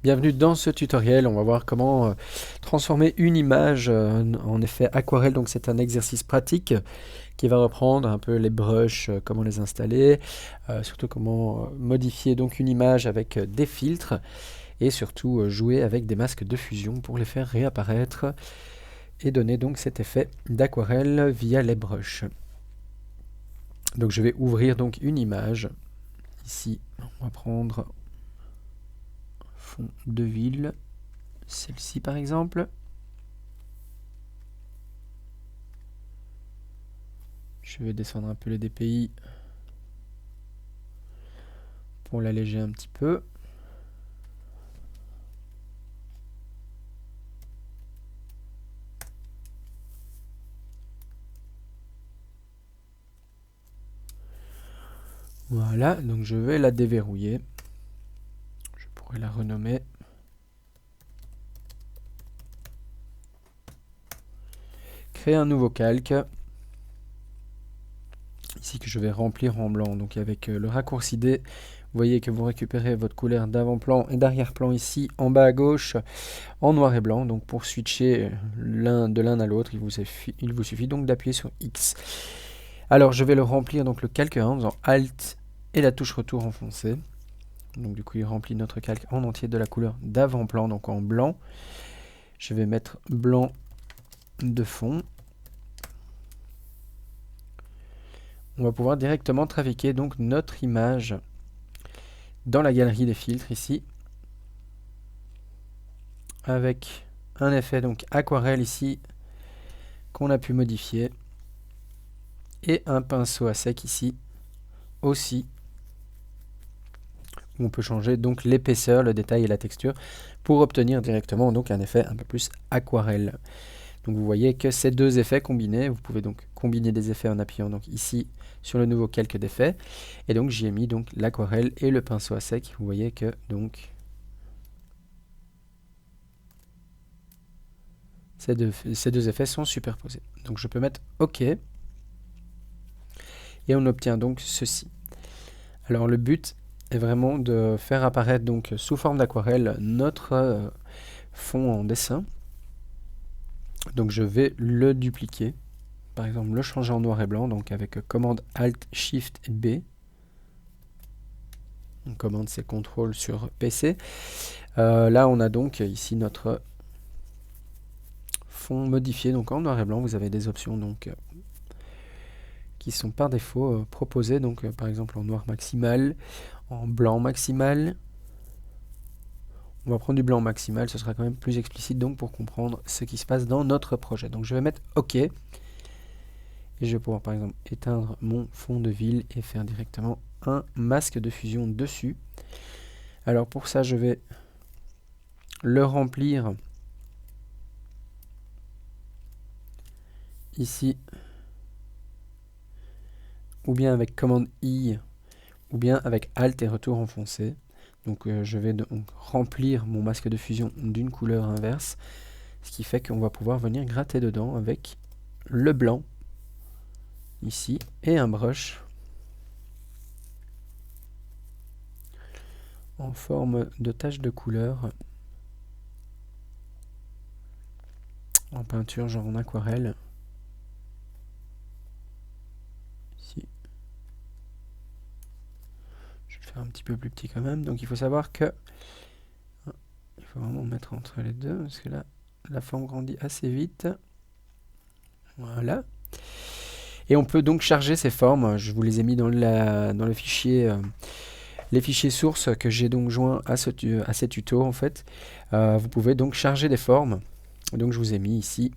Bienvenue dans ce tutoriel, on va voir comment transformer une image en effet aquarelle. Donc c'est un exercice pratique qui va reprendre un peu les brushes, comment les installer, surtout comment modifier donc une image avec des filtres et surtout jouer avec des masques de fusion pour les faire réapparaître et donner donc cet effet d'aquarelle via les brushes. Donc je vais ouvrir donc une image. Ici, on va prendre fond de ville, celle-ci par exemple. Je vais descendre un peu les DPI pour l'alléger un petit peu. Voilà, donc je vais la déverrouiller. Je pourrais la renommer. Créer un nouveau calque. Ici que je vais remplir en blanc. Donc avec le raccourci D, vous voyez que vous récupérez votre couleur d'avant-plan et d'arrière-plan ici en bas à gauche en noir et blanc. Donc pour switcher de l'un à l'autre, il vous suffit donc d'appuyer sur X. Alors je vais le remplir donc le calque 1 en faisant Alt et la touche retour enfoncée. Donc du coup il remplit notre calque en entier de la couleur d'avant-plan, donc en blanc. Je vais mettre blanc de fond. On va pouvoir directement trafiquer donc notre image dans la galerie des filtres ici, avec un effet donc aquarelle ici qu'on a pu modifier et un pinceau à sec ici aussi. On peut changer donc l'épaisseur, le détail et la texture pour obtenir directement donc un effet un peu plus aquarelle. Donc vous voyez que ces deux effets combinés, vous pouvez donc combiner des effets en appuyant donc ici sur le nouveau calque d'effets. Et donc j'y ai mis donc l'aquarelle et le pinceau à sec. Vous voyez que donc ces deux effets sont superposés. Donc je peux mettre OK et on obtient donc ceci. Alors le but est vraiment de faire apparaître donc sous forme d'aquarelle notre fond en dessin. Donc je vais le dupliquer, par exemple le changer en noir et blanc, donc avec commande Alt Shift B. On commande c'est CTRL sur PC. Là on a donc ici notre fond modifié, donc en noir et blanc. Vous avez des options donc qui sont par défaut proposées, donc par exemple en noir maximal, en blanc maximal. On va prendre du blanc maximal, ce sera quand même plus explicite donc pour comprendre ce qui se passe dans notre projet. Donc je vais mettre OK et je vais pouvoir par exemple éteindre mon fond de ville et faire directement un masque de fusion dessus. Alors pour ça je vais le remplir ici ou bien avec commande I ou bien avec Alt et retour enfoncé. Donc je vais donc remplir mon masque de fusion d'une couleur inverse, ce qui fait qu'on va pouvoir venir gratter dedans avec le blanc ici et un brush en forme de tache de couleur en peinture, genre en aquarelle. Ici. Je vais le faire un petit peu plus petit quand même. Donc il faut savoir que il faut vraiment mettre entre les deux parce que là la forme grandit assez vite. Voilà. Et on peut donc charger ces formes. Je vous les ai mis dans le fichier, les fichiers sources que j'ai donc joints à ces tutos en fait. Vous pouvez donc charger des formes. Donc je vous ai mis ici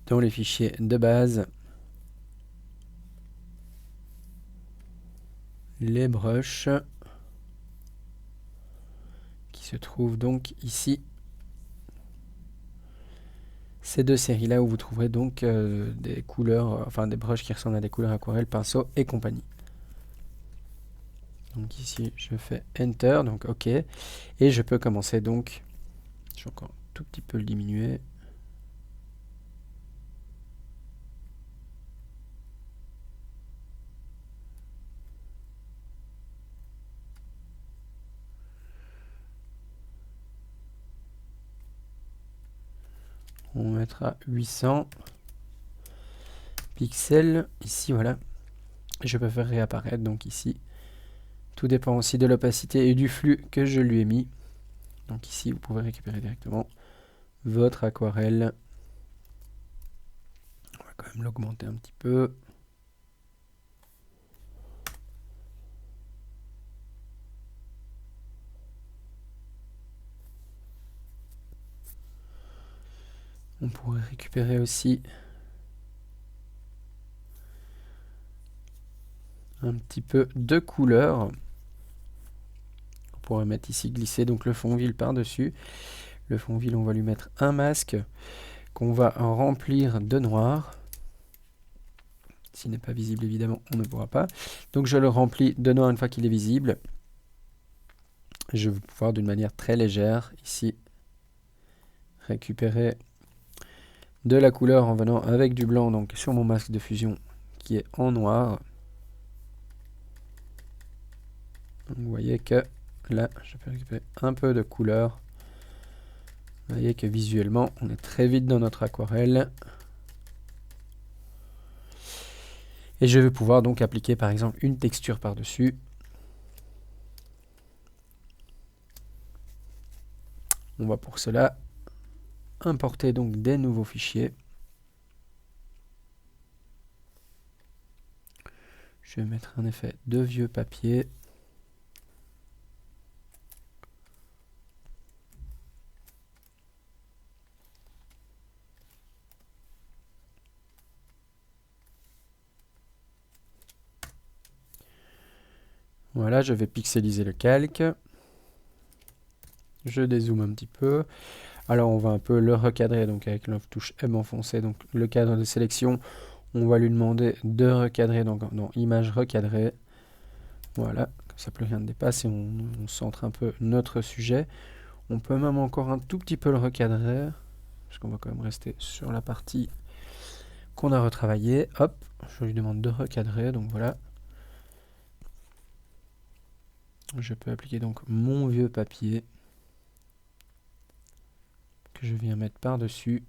dans les fichiers de base les brushes qui se trouvent donc ici. Ces deux séries-là où vous trouverez donc des couleurs, enfin des brushes qui ressemblent à des couleurs aquarelles, pinceaux et compagnie. Donc ici, je fais Enter, donc OK. Et je peux commencer donc, je vais encore un tout petit peu le diminuer. On va mettre à 800 pixels. Ici, voilà. Je peux faire réapparaître, donc ici. Tout dépend aussi de l'opacité et du flux que je lui ai mis. Donc ici, vous pouvez récupérer directement votre aquarelle. On va quand même l'augmenter un petit peu. On pourrait récupérer aussi un petit peu de couleur. On pourrait mettre ici glisser donc le Fonville par-dessus. Le Fonville, on va lui mettre un masque qu'on va remplir de noir. S'il n'est pas visible, évidemment, on ne pourra pas. Donc je le remplis de noir une fois qu'il est visible. Je vais pouvoir d'une manière très légère, ici, récupérer de la couleur en venant avec du blanc donc sur mon masque de fusion qui est en noir. Donc vous voyez que là, je peux récupérer un peu de couleur. Vous voyez que visuellement, on est très vite dans notre aquarelle. Et je vais pouvoir donc appliquer par exemple une texture par-dessus. On va pour cela importer donc des nouveaux fichiers. Je vais mettre un effet de vieux papier. Voilà, je vais pixeliser le calque. Je dézoome un petit peu. Alors on va un peu le recadrer donc avec la touche M enfoncée. Donc le cadre de sélection, on va lui demander de recadrer donc dans image recadrée. Voilà, comme ça plus rien ne dépasse et on centre un peu notre sujet. On peut même encore un tout petit peu le recadrer, parce qu'on va quand même rester sur la partie qu'on a retravaillée. Hop, je lui demande de recadrer, donc voilà. Je peux appliquer donc mon vieux papier que je viens mettre par-dessus,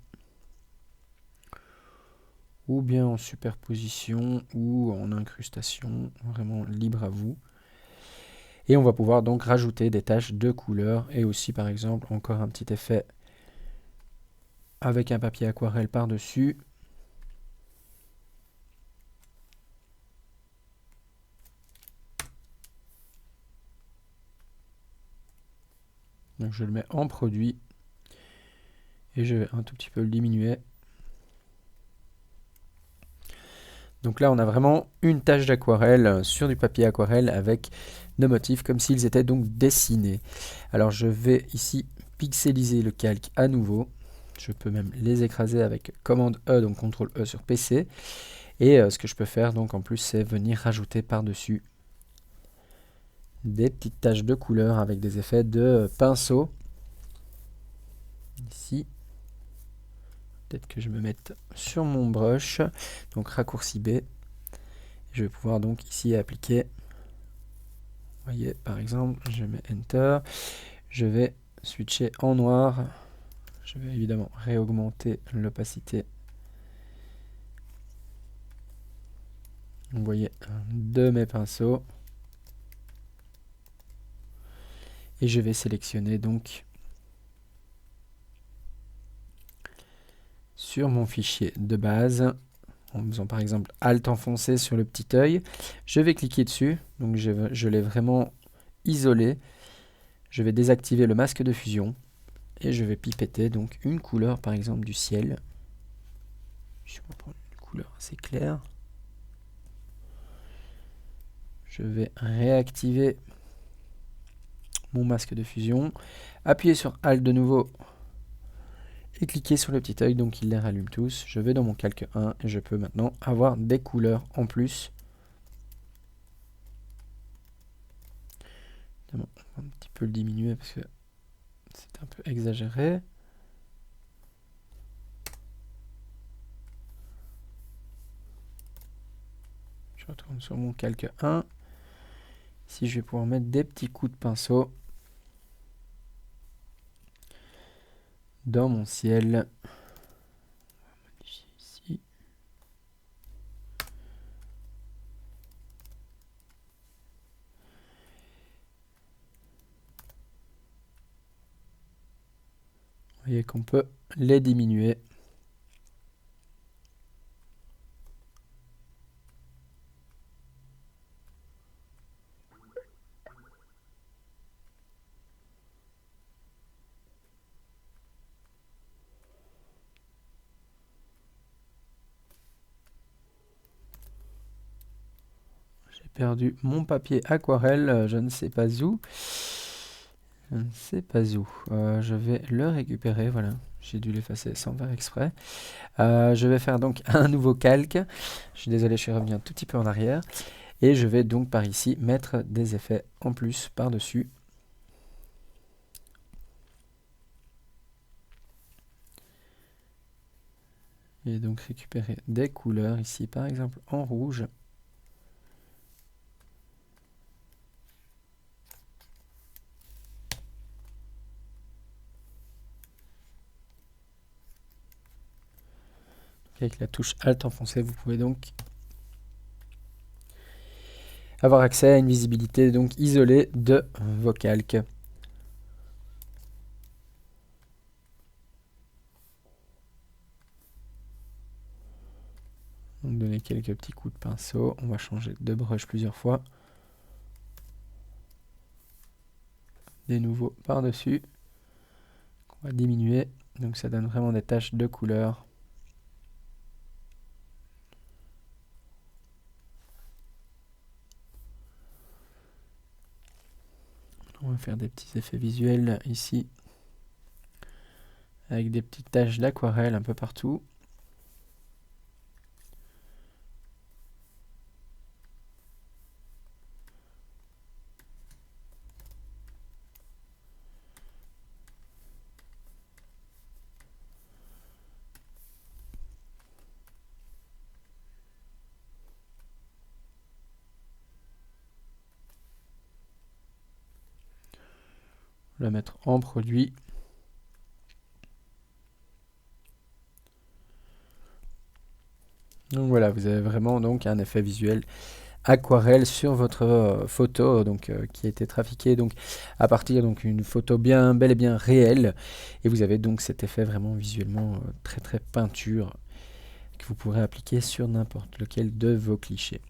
ou bien en superposition ou en incrustation, vraiment libre à vous. Et on va pouvoir donc rajouter des taches de couleur et aussi par exemple encore un petit effet avec un papier aquarelle par-dessus. Donc je le mets en produit et je vais un tout petit peu le diminuer. Donc là on a vraiment une tache d'aquarelle sur du papier aquarelle avec nos motifs comme s'ils étaient donc dessinés. Alors je vais ici pixeliser le calque à nouveau. Je peux même les écraser avec commande E, donc CTRL E sur PC. Et ce que je peux faire donc en plus c'est venir rajouter par-dessus des petites taches de couleur avec des effets de pinceau. Ici. Peut-être que je me mette sur mon brush, donc raccourci B. Je vais pouvoir donc ici appliquer. Vous voyez, par exemple, je mets Enter. Je vais switcher en noir. Je vais évidemment réaugmenter l'opacité. Vous voyez, de mes pinceaux. Et je vais sélectionner donc sur mon fichier de base, en faisant par exemple Alt enfoncé sur le petit œil. Je vais cliquer dessus, donc je l'ai vraiment isolé. Je vais désactiver le masque de fusion et je vais pipetter donc une couleur par exemple du ciel. Je vais prendre une couleur assez claire. Je vais réactiver mon masque de fusion, appuyer sur Alt de nouveau et cliquer sur le petit œil, donc il les rallume tous. Je vais dans mon calque 1 et je peux maintenant avoir des couleurs en plus. On va un petit peu le diminuer parce que c'est un peu exagéré. Je retourne sur mon calque 1. Ici, je vais pouvoir mettre des petits coups de pinceau dans mon ciel. voyez qu'on peut les diminuer. J'ai perdu mon papier aquarelle, je ne sais pas où. Je ne sais pas où. Je vais le récupérer, voilà. J'ai dû l'effacer sans faire exprès. Je vais faire donc un nouveau calque. Je suis désolé, je suis revenu un tout petit peu en arrière. Et je vais donc par ici mettre des effets en plus par-dessus. Et donc récupérer des couleurs ici, par exemple en rouge. Avec la touche Alt enfoncée, vous pouvez donc avoir accès à une visibilité donc isolée de vos calques. Donc donner quelques petits coups de pinceau. On va changer de brush plusieurs fois. Des nouveaux par-dessus. On va diminuer. Donc ça donne vraiment des taches de couleur. On va faire des petits effets visuels ici. Avec des petites taches d'aquarelle un peu partout. On va mettre en produit. Donc voilà, vous avez vraiment donc un effet visuel aquarelle sur votre photo donc qui a été trafiquée donc à partir donc une photo bien bel et bien réelle, et vous avez donc cet effet vraiment visuellement très très peinture que vous pourrez appliquer sur n'importe lequel de vos clichés.